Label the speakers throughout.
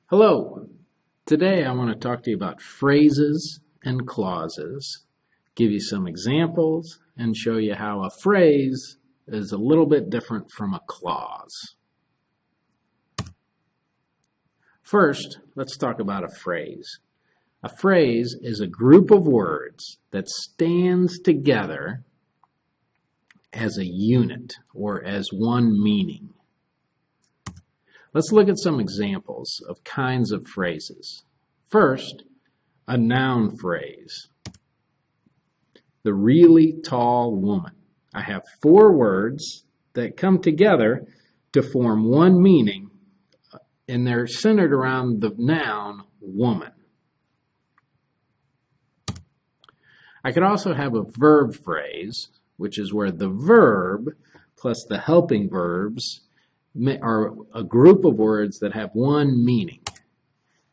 Speaker 1: Hello. Today I want to talk to you about phrases and clauses, give you some examples, and show you how a phrase is a little bit different from a clause. First, let's talk about a phrase. A phrase is a group of words that stands together as a unit or as one meaning. Let's look at some examples of kinds of phrases. First, a noun phrase. The really tall woman. I have four words that come together to form one meaning, and they're centered around the noun woman. I could also have a verb phrase, which is where the verb plus the helping verbs are a group of words that have one meaning.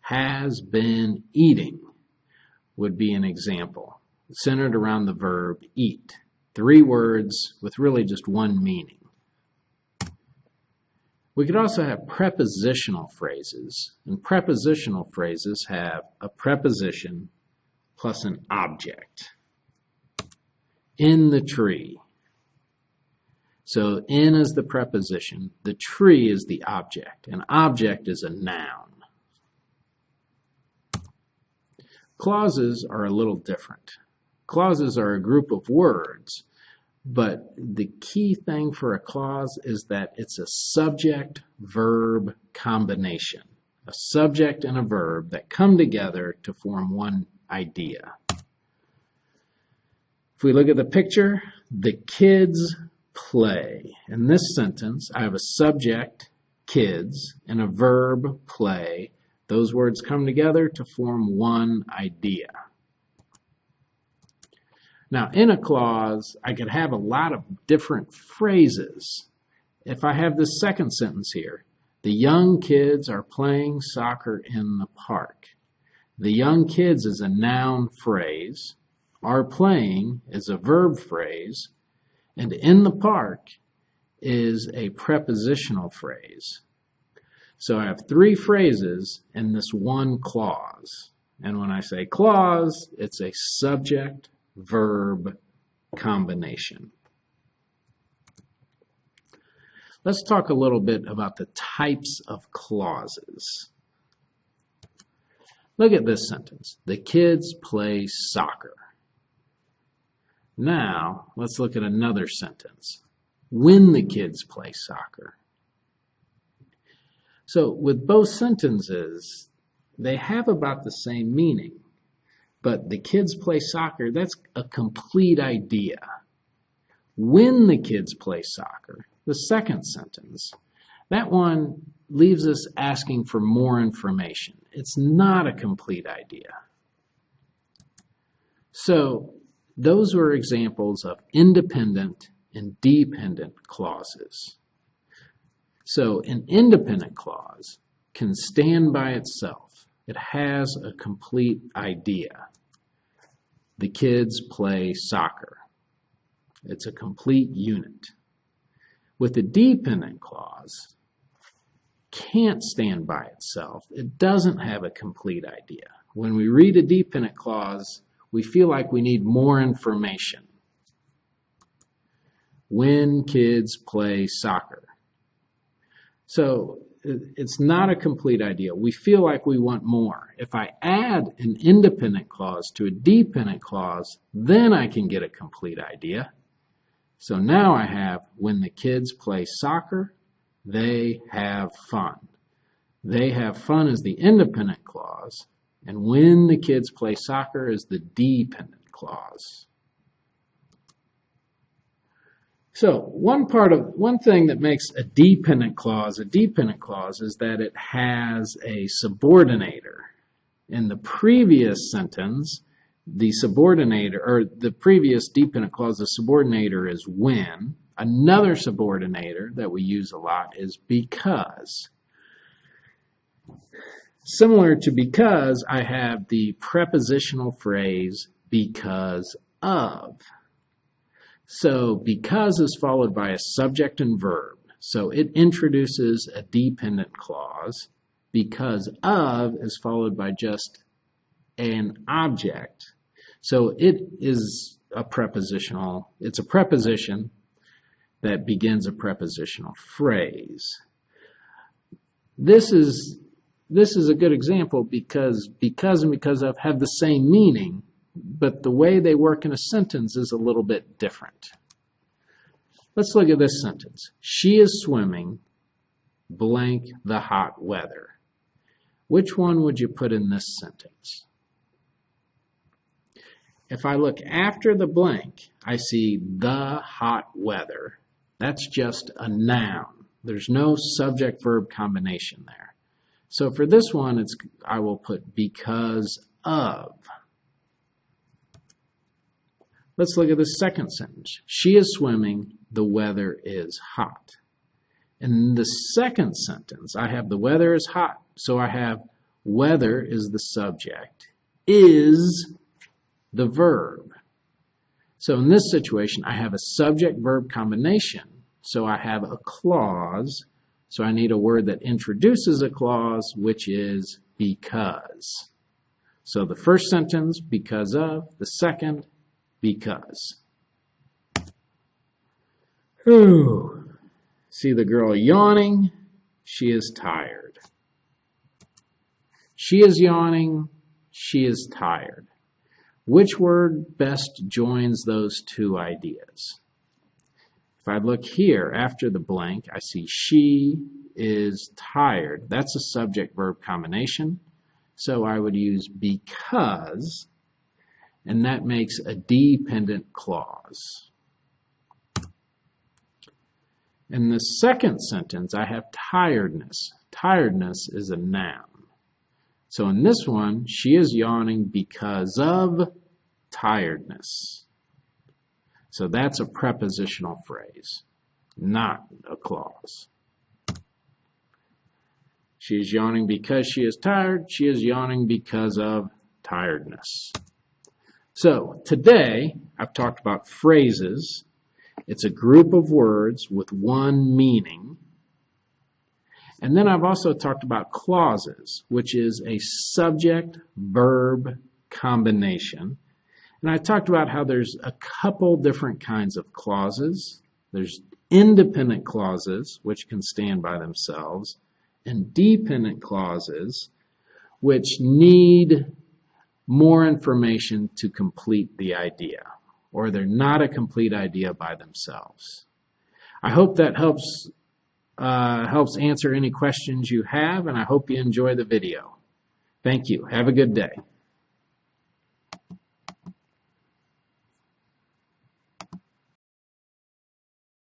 Speaker 1: Has been eating would be an example, centered around the verb eat. Three words with really just one meaning. We could also have prepositional phrases, and prepositional phrases have a preposition plus an object. In the tree. So in is the preposition, the tree is the object. An object is a noun. Clauses are a little different. Clauses are a group of words, but the key thing for a clause is that it's a subject-verb combination. A subject and a verb that come together to form one idea. If we look at the picture, the kids play. In this sentence, I have a subject, kids, and a verb, play. Those words come together to form one idea. Now, in a clause, I could have a lot of different phrases. If I have this second sentence here, the young kids are playing soccer in the park. The young kids is a noun phrase. Are playing is a verb phrase. And in the park is a prepositional phrase. So I have three phrases in this one clause. And when I say clause, it's a subject-verb combination. Let's talk a little bit about the types of clauses. Look at this sentence. The kids play soccer. Now, let's look at another sentence. When the kids play soccer. So, with both sentences, they have about the same meaning. But the kids play soccer, that's a complete idea. When the kids play soccer, the second sentence, that one leaves us asking for more information. It's not a complete idea. So, those were examples of independent and dependent clauses. So an independent clause can stand by itself. It has a complete idea. The kids play soccer. It's a complete unit. With a dependent clause, can't stand by itself. It doesn't have a complete idea. When we read a dependent clause, we feel like we need more information. When kids play soccer. So it's not a complete idea. We feel like we want more. If I add an independent clause to a dependent clause, then I can get a complete idea. So now I have when the kids play soccer, they have fun. They have fun is the independent clause. And when the kids play soccer is the dependent clause. So one thing that makes a dependent clause is that it has a subordinator. In the previous sentence, the subordinator, or the previous dependent clause, the subordinator is when. Another subordinator that we use a lot is because. Similar to because, I have the prepositional phrase because of. So because is followed by a subject and verb. So it introduces a dependent clause. because of is followed by just an object. So it is a prepositional, it's a preposition that begins a prepositional phrase. This is a good example because and because of have the same meaning, but the way they work in a sentence is a little bit different. Let's look at this sentence. She is swimming blank the hot weather. Which one would you put in this sentence? If I look after the blank, I see the hot weather. That's just a noun. There's no subject-verb combination there. So for this one, I will put because of. Let's look at the second sentence. She is swimming, the weather is hot. In the second sentence, I have the weather is hot. So I have weather is the subject, is the verb. So in this situation, I have a subject-verb combination. So I have a clause. So I need a word that introduces a clause, which is because. So the first sentence, because of. The second, because. Whew. See the girl yawning? She is tired. She is yawning. She is tired. Which word best joins those two ideas? If I look here after the blank, I see she is tired. That's a subject-verb combination. So I would use because, and that makes a dependent clause. In the second sentence, I have tiredness. Tiredness is a noun. So in this one, she is yawning because of tiredness. So that's a prepositional phrase, not a clause. She is yawning because she is tired. She is yawning because of tiredness. So today, I've talked about phrases. It's a group of words with one meaning. And then I've also talked about clauses, which is a subject-verb combination. And I talked about how there's a couple different kinds of clauses. There's independent clauses, which can stand by themselves, and dependent clauses, which need more information to complete the idea, or they're not a complete idea by themselves. I hope that helps answer any questions you have, and I hope you enjoy the video. Thank you. Have a good day.